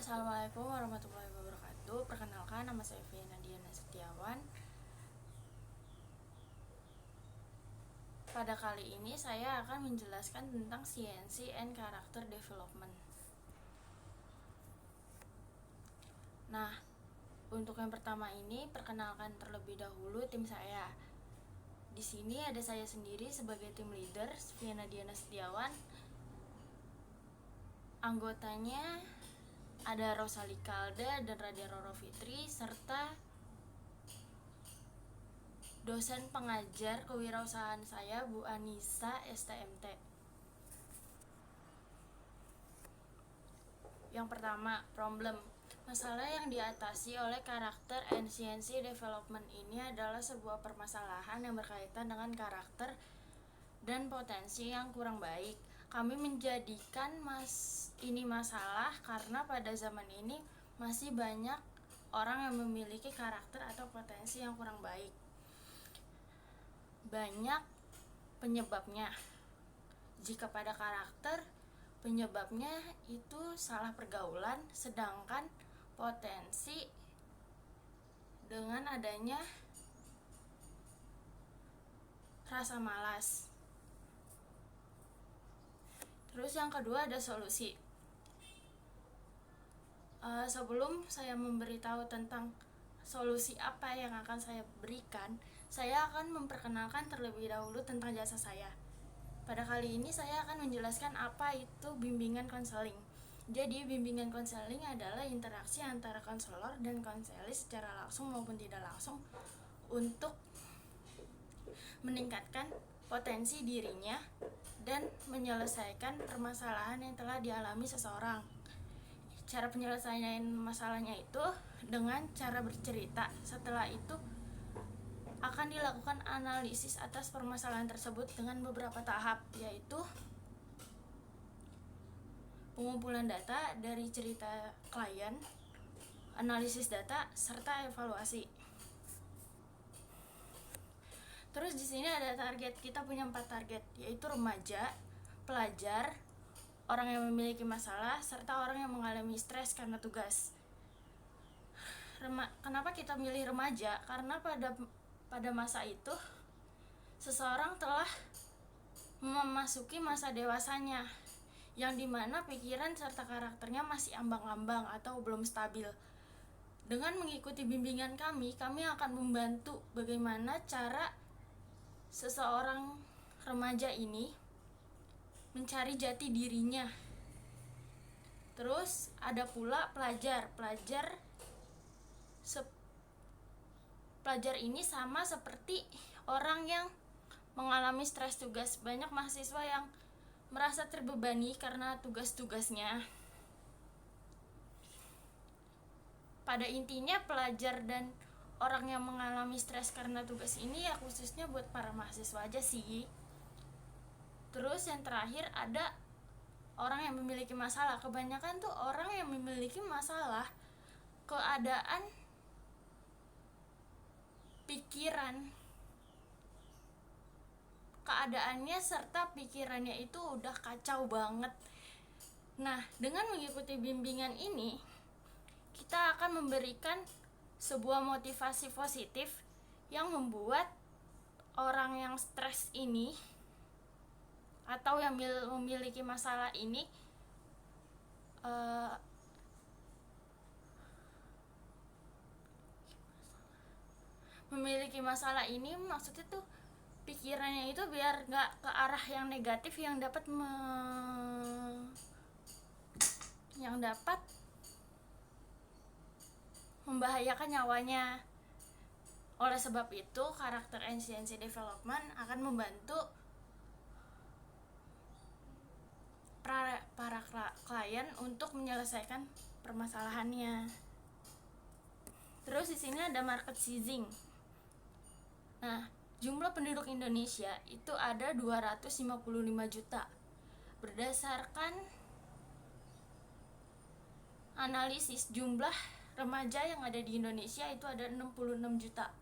Assalamualaikum warahmatullahi wabarakatuh. Perkenalkan, nama saya Viana Diana Setiawan. Pada kali ini saya akan menjelaskan tentang CNC and Character Development. Nah, untuk yang pertama ini perkenalkan terlebih dahulu tim saya. Di sini ada saya sendiri sebagai tim leader, Viana Diana Setiawan. Anggotanya ada Rosali Kalda dan Radia Roro Fitri, serta dosen pengajar kewirausahaan saya, Bu Anissa STMT. Yang pertama, problem. Masalah yang diatasi oleh karakter and CNC development ini adalah sebuah permasalahan yang berkaitan dengan karakter dan potensi yang kurang baik. Kami menjadikan ini masalah karena pada zaman ini masih banyak orang yang memiliki karakter atau potensi yang kurang baik. Banyak penyebabnya. Jika pada karakter, penyebabnya itu salah pergaulan, sedangkan potensi dengan adanya rasa malas. Terus yang kedua ada solusi. Sebelum saya memberitahu tentang solusi apa yang akan saya berikan, saya akan memperkenalkan terlebih dahulu tentang jasa saya. Pada kali ini saya akan menjelaskan apa itu bimbingan konseling. Jadi bimbingan konseling adalah interaksi antara konselor dan konselis secara langsung maupun tidak langsung untuk meningkatkan potensi dirinya dan menyelesaikan permasalahan yang telah dialami seseorang. Cara penyelesaian masalahnya itu dengan cara bercerita. Setelah itu akan dilakukan analisis atas permasalahan tersebut dengan beberapa tahap, yaitu pengumpulan data dari cerita klien, analisis data, serta evaluasi. Terus di sini ada target. Kita punya 4 target, yaitu remaja, pelajar, orang yang memiliki masalah, serta orang yang mengalami stres karena tugas. Kenapa kita milih remaja? Karena pada masa itu seseorang telah memasuki masa dewasanya, yang dimana pikiran serta karakternya masih ambang-ambang atau belum stabil. Dengan mengikuti bimbingan kami akan membantu bagaimana cara seseorang remaja ini mencari jati dirinya. Terus ada pula pelajar. Pelajar ini sama seperti orang yang mengalami stres tugas. Banyak mahasiswa yang merasa terbebani karena tugas-tugasnya. Pada intinya pelajar dan orang yang mengalami stres karena tugas ini ya khususnya buat para mahasiswa aja sih. Terus yang terakhir ada orang yang memiliki masalah. Kebanyakan tuh orang yang memiliki masalah, keadaannya serta pikirannya itu udah kacau banget. Nah, dengan mengikuti bimbingan ini, kita akan memberikan sebuah motivasi positif yang membuat orang yang stres ini atau yang memiliki masalah ini maksudnya tuh pikirannya itu biar gak ke arah yang negatif yang dapat membahayakan nyawanya. Oleh sebab itu, karakter and CNC development akan membantu para klien untuk menyelesaikan permasalahannya. Terus di sini ada market sizing. Nah, jumlah penduduk Indonesia itu ada 255 juta. Berdasarkan analisis jumlah remaja yang ada di Indonesia itu ada 66 juta.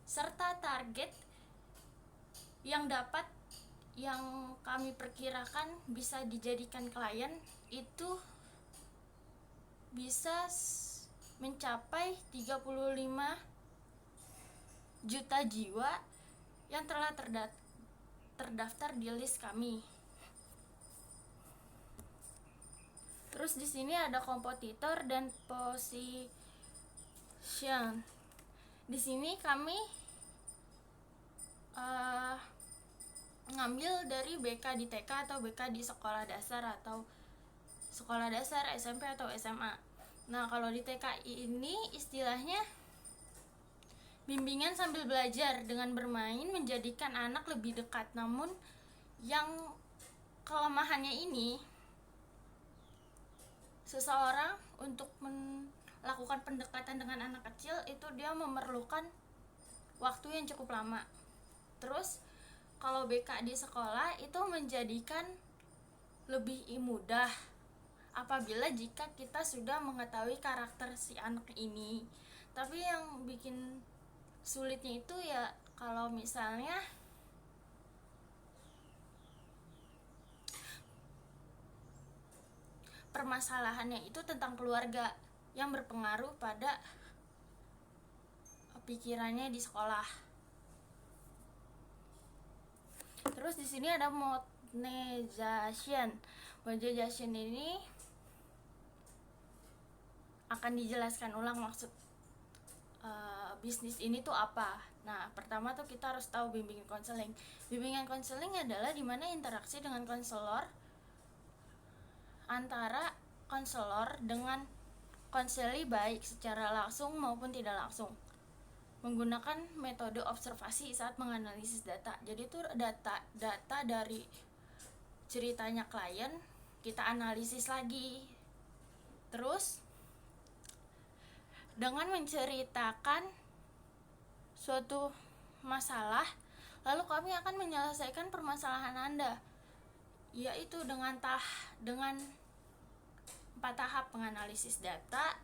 Serta target yang kami perkirakan bisa dijadikan klien itu bisa mencapai 35 juta jiwa yang telah terdaftar di list kami. Terus di sini ada kompetitor dan position. Di sini kami ngambil dari BK di TK atau BK di sekolah dasar atau sekolah dasar, SMP atau SMA. Nah, kalau di TKI ini istilahnya bimbingan sambil belajar dengan bermain menjadikan anak lebih dekat. Namun yang kelemahannya ini, seseorang untuk melakukan pendekatan dengan anak kecil itu dia memerlukan waktu yang cukup lama. Terus kalau BK di sekolah itu menjadikan lebih mudah apabila jika kita sudah mengetahui karakter si anak ini. Tapi yang bikin sulitnya itu ya kalau misalnya permasalahannya itu tentang keluarga yang berpengaruh pada pikirannya di sekolah. Terus di sini ada monetization. Monetization ini akan dijelaskan ulang maksud bisnis ini tuh apa. Nah, pertama tuh kita harus tahu bimbingan konseling. Bimbingan konseling adalah dimana interaksi dengan konselor antara konselor dengan konseli baik secara langsung maupun tidak langsung, menggunakan metode observasi saat menganalisis data. Jadi itu data dari ceritanya klien kita analisis lagi. Terus dengan menceritakan suatu masalah, lalu kami akan menyelesaikan permasalahan Anda, yaitu dengan 4 tahap: menganalisis data,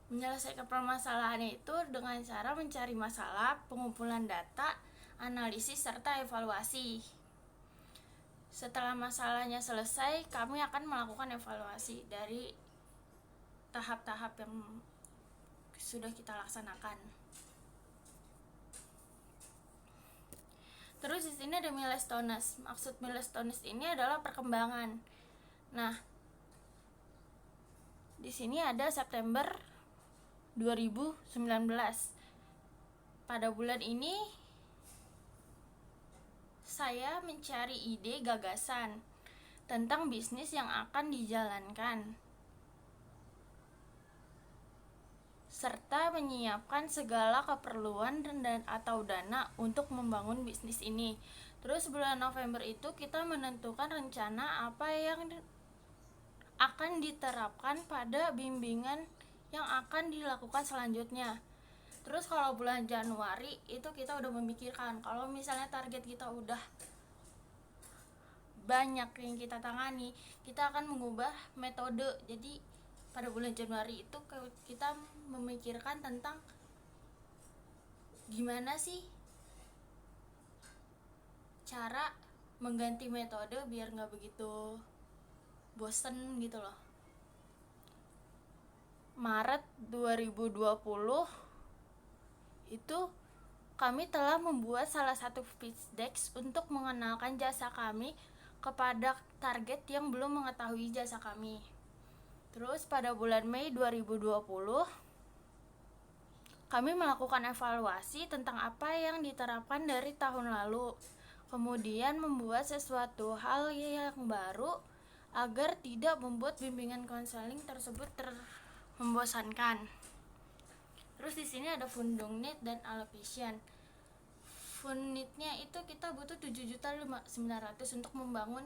menyelesaikan permasalahan itu dengan cara mencari masalah, pengumpulan data, analisis, serta evaluasi. Setelah masalahnya selesai, kami akan melakukan evaluasi dari tahap-tahap yang sudah kita laksanakan. Terus di sini ada milestones. Maksud milestones ini adalah perkembangan. Nah, di sini ada September 2019. Pada bulan ini saya mencari ide gagasan tentang bisnis yang akan dijalankan, serta menyiapkan segala keperluan dan atau dana untuk membangun bisnis ini. Terus bulan November itu kita menentukan rencana apa yang akan diterapkan pada bimbingan yang akan dilakukan selanjutnya. Terus kalau bulan Januari itu kita udah memikirkan kalau misalnya target kita udah banyak yang kita tangani, kita akan mengubah metode. Jadi pada bulan Januari itu kita memikirkan tentang gimana sih cara mengganti metode biar nggak begitu bosen gitu loh. Maret 2020 itu kami telah membuat salah satu pitch deck untuk mengenalkan jasa kami kepada target yang belum mengetahui jasa kami. Terus pada bulan Mei 2020 kami melakukan evaluasi tentang apa yang diterapkan dari tahun lalu, kemudian membuat sesuatu hal yang baru agar tidak membuat bimbingan konseling tersebut membosankan. Terus di sini ada funding need dan allocation. Fund need-nya itu kita butuh 7.900.000 untuk membangun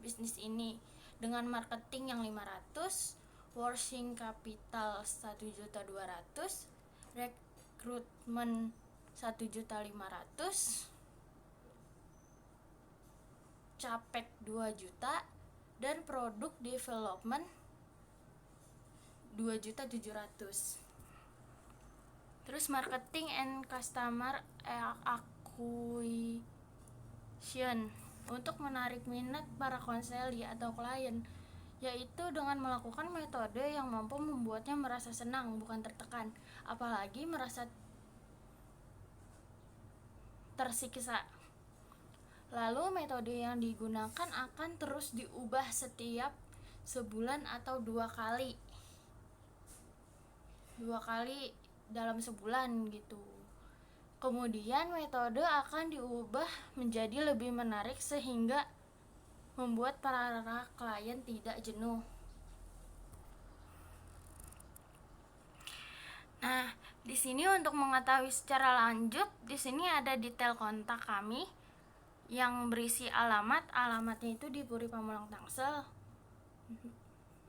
bisnis ini dengan marketing yang 500, working capital 1.200.000, rekrutmen 1.500.000, capek 2 juta, dan produk development 2.700.000. Terus marketing and customer acquisition untuk menarik minat para konseli atau klien, yaitu dengan melakukan metode yang mampu membuatnya merasa senang, bukan tertekan, apalagi merasa tersiksa. Lalu metode yang digunakan akan terus diubah setiap sebulan atau dua kali dalam sebulan gitu. Kemudian metode akan diubah menjadi lebih menarik sehingga membuat para klien tidak jenuh. Nah, di sini untuk mengetahui secara lanjut, di sini ada detail kontak kami yang berisi alamatnya itu di Puri Pamulang Tangsel.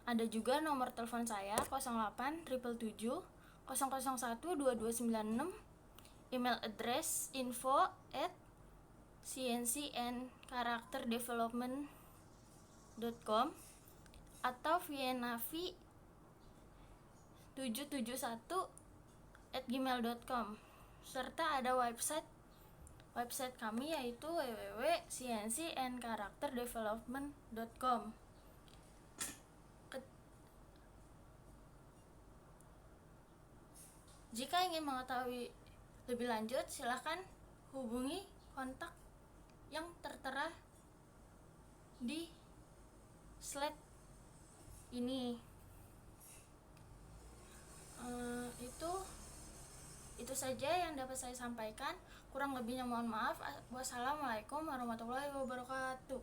Ada juga nomor telepon saya 08 777 001 2296, email address info@cncandcharacterdevelopment.com atau via navi 771@gmail.com, serta ada website kami yaitu www.cncandcharacterdevelopment.com. Jika ingin mengetahui lebih lanjut, silakan hubungi kontak yang tertera di slide ini. Itu saja yang dapat saya sampaikan. Kurang lebihnya mohon maaf. Wassalamualaikum warahmatullahi wabarakatuh.